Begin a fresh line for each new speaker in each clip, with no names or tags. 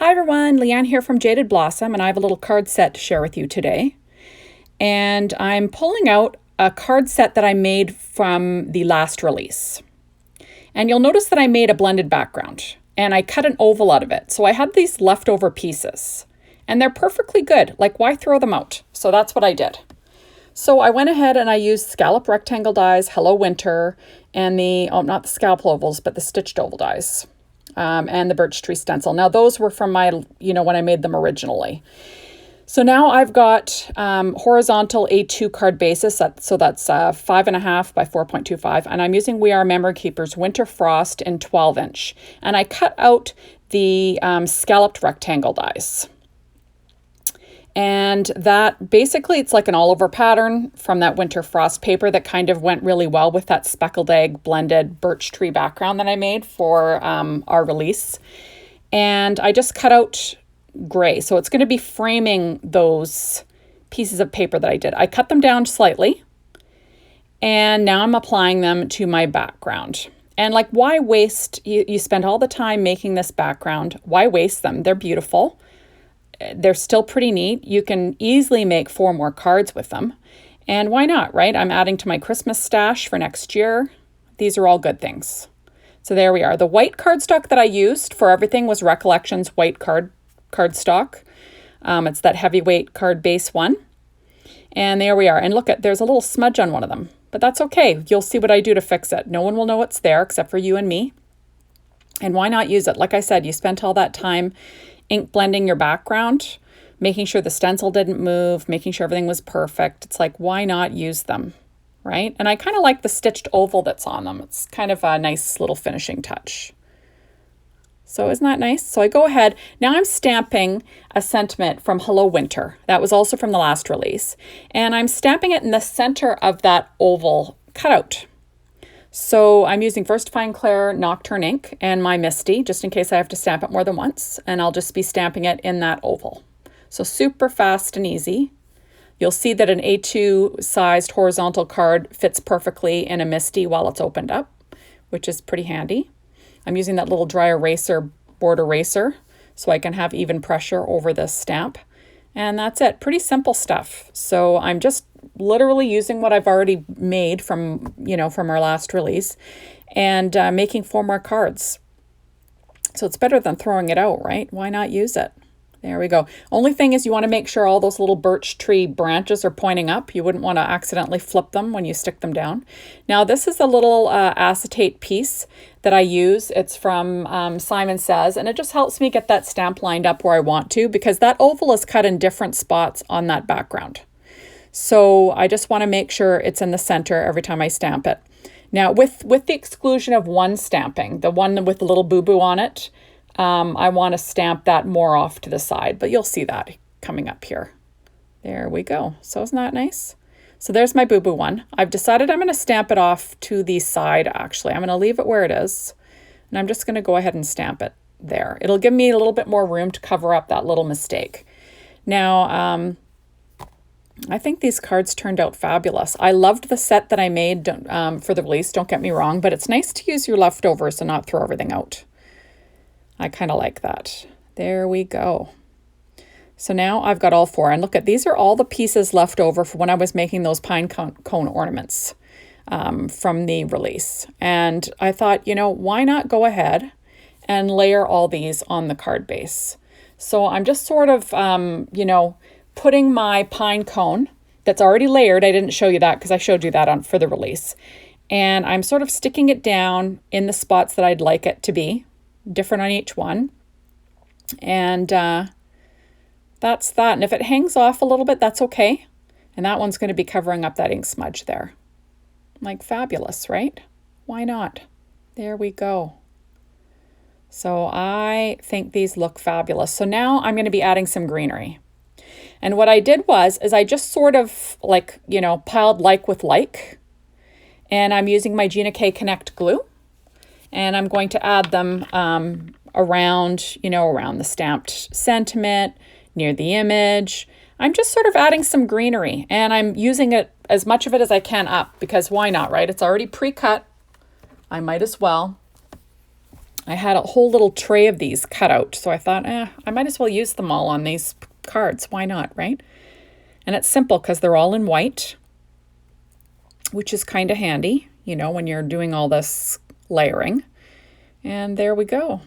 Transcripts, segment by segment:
Hi everyone, Leanne here from Jaded Blossom, and I have a little card set to share with you today. And I'm pulling out a card set that I made from the last release. And you'll notice that I made a blended background, and I cut an oval out of it. So I had these leftover pieces, and they're perfectly good. Like, why throw them out? So that's what I did. So I went ahead and I used scallop rectangle dies, Hello Winter, and not the scallop ovals, but the stitched oval dies. And the birch tree stencil. Now those were from my, when I made them originally. So now I've got horizontal A2 card basis. So that's 5.5 by 4.25. And I'm using We Are Memory Keepers Winter Frost in 12-inch. And I cut out the scalloped rectangle dies. And that basically, it's like an all over pattern from that Winter Frost paper that kind of went really well with that speckled egg blended birch tree background that I made for our release. And I just cut out gray. So it's going to be framing those pieces of paper that I did. I cut them down slightly. And now I'm applying them to my background. And like, why waste? You spend all the time making this background. Why waste them? They're beautiful. They're still pretty neat. You can easily make 4 more cards with them. And why not, right? I'm adding to my Christmas stash for next year. These are all good things. So there we are. The white cardstock that I used for everything was Recollections white cardstock. It's that heavyweight card base one. And there we are. And look, there's a little smudge on one of them. But that's okay. You'll see what I do to fix it. No one will know it's there except for you and me. And why not use it? Like I said, you spent all that time ink blending your background, making sure the stencil didn't move, making sure everything was perfect. It's like, why not use them, right? And I kind of like the stitched oval that's on them. It's kind of a nice little finishing touch. So isn't that nice? So I go ahead. Now I'm stamping a sentiment from Hello Winter. That was also from the last release. And I'm stamping it in the center of that oval cutout. So I'm using VersaFine Clair Nocturne ink and my Misty, just in case I have to stamp it more than once. And I'll just be stamping it in that oval. So super fast and easy. You'll see that an A2 sized horizontal card fits perfectly in a Misty while it's opened up, which is pretty handy. I'm using that little dry eraser, board eraser, so I can have even pressure over this stamp. And that's it. Pretty simple stuff. So I'm just literally using what I've already made from our last release and making 4 more cards. So it's better than throwing it out, right? Why not use it? There we go. Only thing is you want to make sure all those little birch tree branches are pointing up. You wouldn't want to accidentally flip them when you stick them down. Now this is a little acetate piece that I use. It's from Simon Says, and it just helps me get that stamp lined up where I want to, because that oval is cut in different spots on that background. So I just want to make sure it's in the center every time I stamp it. Now with the exclusion of one stamping, the one with the little boo-boo on it, I want to stamp that more off to the side, but you'll see that coming up here. There we go. So isn't that nice? So there's my boo-boo one. I've decided I'm going to stamp it off to the side, actually. I'm going to leave it where it is, and I'm just going to go ahead and stamp it there. It'll give me a little bit more room to cover up that little mistake. Now, I think these cards turned out fabulous. I loved the set that I made for the release, don't get me wrong, but it's nice to use your leftovers and not throw everything out. I kind of like that. There we go. So now I've got all 4. And look at, these are all the pieces left over for when I was making those pine cone ornaments from the release. And I thought, why not go ahead and layer all these on the card base? So I'm just sort of, putting my pine cone that's already layered. I didn't show you that because I showed you that for the release. And I'm sort of sticking it down in the spots that I'd like it to be, different on each one. And that's that. And if it hangs off a little bit, that's okay. And that one's going to be covering up that ink smudge there. Like, fabulous, right? Why not? There we go. So I think these look fabulous. So now I'm going to be adding some greenery. And what I did is I just sort of piled like with like. And I'm using my Gina K Connect glue. And I'm going to add them around the stamped sentiment, near the image. I'm just sort of adding some greenery, and I'm using it, as much of it as I can up, because why not, right? It's already pre-cut. I might as well. I had a whole little tray of these cut out. So I thought, I might as well use them all on these cards. Why not, right? And it's simple because they're all in white, which is kind of handy, when you're doing all this layering. And there we go.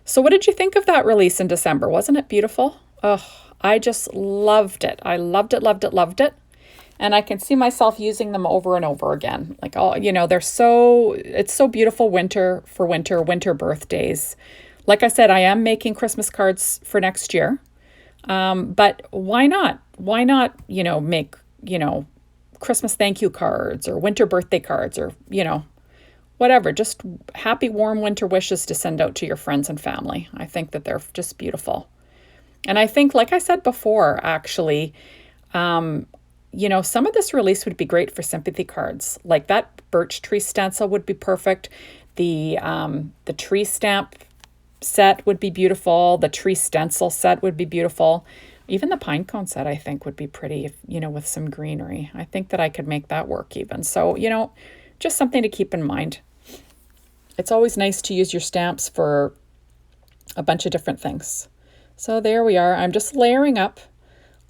So what did you think of that release in December? Wasn't it beautiful? Oh, I just loved it. I loved it, loved it, loved it. And I can see myself using them over and over again. Like, it's so beautiful winter birthdays. Like I said, I am making Christmas cards for next year. But why not? Why not, make, Christmas thank you cards or winter birthday cards or, whatever, just happy, warm winter wishes to send out to your friends and family. I think that they're just beautiful. And I think, like I said before, actually, some of this release would be great for sympathy cards. Like that birch tree stencil would be perfect. The tree stamp set would be beautiful. The tree stencil set would be beautiful. Even the pine cone set, I think, would be pretty, if, with some greenery. I think that I could make that work even. So, just something to keep in mind. It's always nice to use your stamps for a bunch of different things. So there we are. I'm just layering up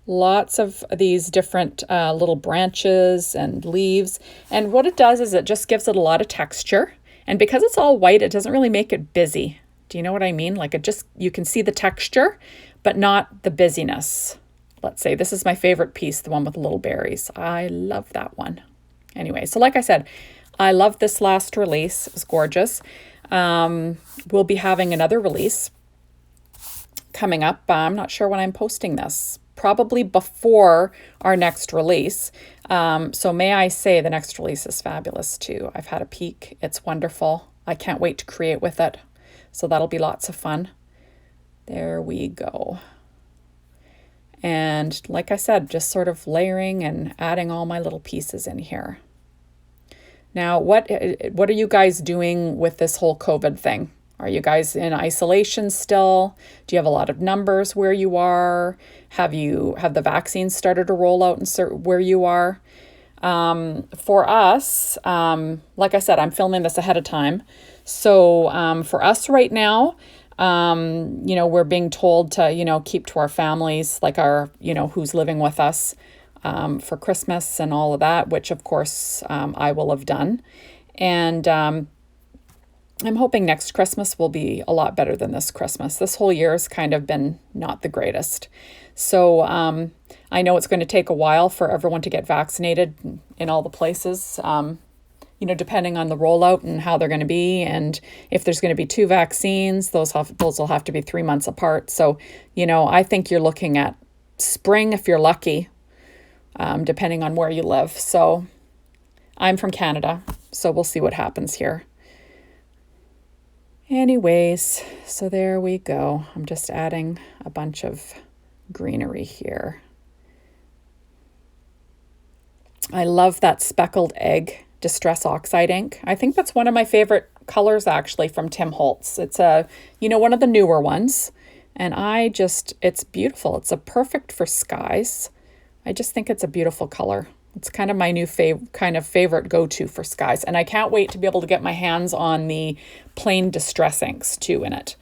lots of these different little branches and leaves. And what it does is it just gives it a lot of texture. And because it's all white, it doesn't really make it busy. Do you know what I mean? Like you can see the texture, but not the busyness. Let's say this is my favorite piece, the one with the little berries. I love that one. Anyway, so like I said, I love this last release. It was gorgeous. We'll be having another release coming up. I'm not sure when I'm posting this. Probably before our next release. So may I say the next release is fabulous too. I've had a peek. It's wonderful. I can't wait to create with it. So that'll be lots of fun. There we go. And like I said, just sort of layering and adding all my little pieces in here. Now, what are you guys doing with this whole COVID thing? Are you guys in isolation still? Do you have a lot of numbers where you are? Have the vaccines started to roll out where you are? For us, like I said, I'm filming this ahead of time. So for us right now, we're being told to, keep to our families, like our, who's living with us for Christmas and all of that, which of course I will have done. And I'm hoping next Christmas will be a lot better than this Christmas. This whole year has kind of been not the greatest. So I know it's going to take a while for everyone to get vaccinated in all the places, depending on the rollout and how they're going to be. And if there's going to be 2 vaccines, those will have to be 3 months apart. So, I think you're looking at spring if you're lucky, depending on where you live. So I'm from Canada, so we'll see what happens here. Anyways, so there we go. I'm just adding a bunch of greenery here. I love that speckled egg Distress Oxide ink. I think that's one of my favorite colors actually from Tim Holtz. It's one of the newer ones. And it's beautiful. It's a perfect for skies. I just think it's a beautiful color. It's kind of my new favorite go-to for skies. And I can't wait to be able to get my hands on the plain Distress inks too in it.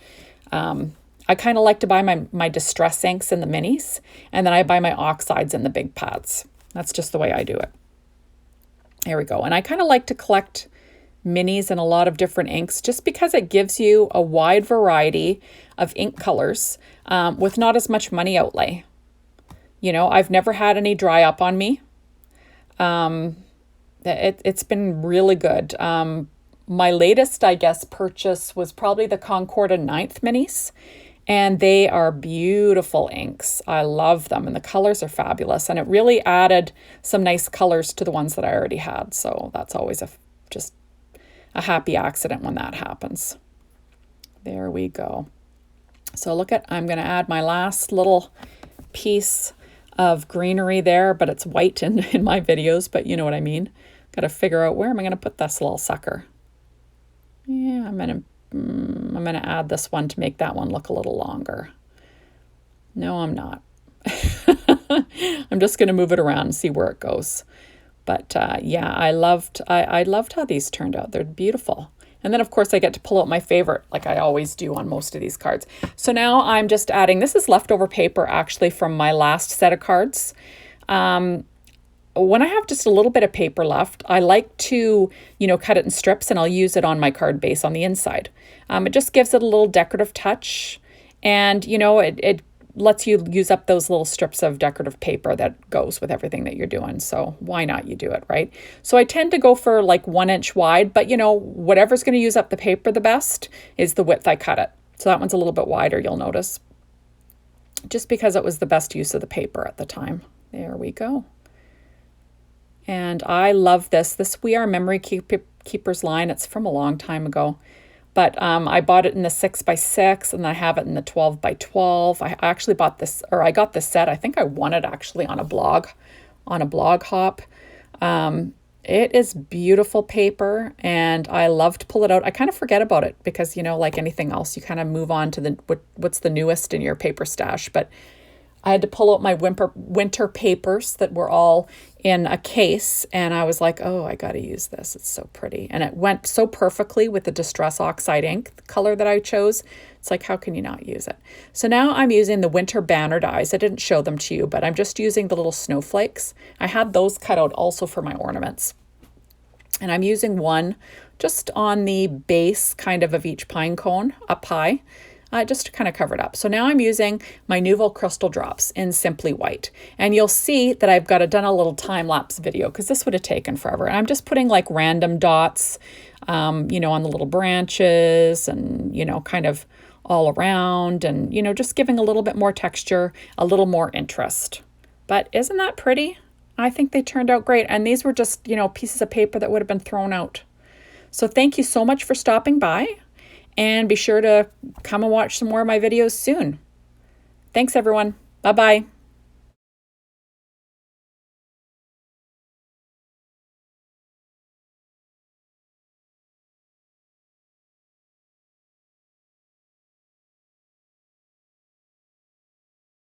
I kind of like to buy my Distress inks in the minis, and then I buy my oxides in the big pads. That's just the way I do it. There we go. And I kind of like to collect minis in a lot of different inks just because it gives you a wide variety of ink colors with not as much money outlay. I've never had any dry up on me. It's been really good. My latest, I guess, purchase was probably the Concorda 9th minis, and they are beautiful inks. I love them, and the colors are fabulous, and it really added some nice colors to the ones that I already had. So that's always just a happy accident when that happens. There we go. So I'm going to add my last little piece of greenery there, but it's white in my videos, but you know what I mean. Got to figure out where am I going to put this little sucker. Yeah, I'm going to add this one to make that one look a little longer. No, I'm not. I'm just going to move it around and see where it goes. But yeah, I loved how these turned out. They're beautiful. And then of course I get to pull out my favorite, like I always do on most of these cards. So now I'm just adding, this is leftover paper actually from my last set of cards. When I have just a little bit of paper left, I like to, cut it in strips, and I'll use it on my card base on the inside. It just gives it a little decorative touch, and, it lets you use up those little strips of decorative paper that goes with everything that you're doing. So why not you do it, right? So I tend to go for like 1 inch wide, but whatever's going to use up the paper the best is the width I cut it. So that one's a little bit wider, you'll notice, just because it was the best use of the paper at the time. There we go. And I love this. This We Are Memory Keepers line. It's from a long time ago. But I bought it in the 6x6, and I have it in the 12x12. I actually bought this, or I got this set. I think I won it actually on a blog hop. It is beautiful paper, and I love to pull it out. I kind of forget about it because, like anything else, you kind of move on to what's the newest in your paper stash. But I had to pull out my winter papers that were all in a case, and I was like, oh, I got to use this. It's so pretty. And it went so perfectly with the Distress Oxide ink, the color that I chose. It's like, how can you not use it? So now I'm using the winter banner dies. I didn't show them to you, but I'm just using the little snowflakes. I had those cut out also for my ornaments. And I'm using one just on the base kind of each pine cone up high. Just to kind of cover it up. So now I'm using my Nuvo Crystal Drops in Simply White. And you'll see that I've done a little time-lapse video because this would have taken forever. And I'm just putting like random dots, on the little branches and, kind of all around and, just giving a little bit more texture, a little more interest. But isn't that pretty? I think they turned out great. And these were just, pieces of paper that would have been thrown out. So thank you so much for stopping by. And be sure to come and watch some more of my videos soon. Thanks, everyone. Bye-bye.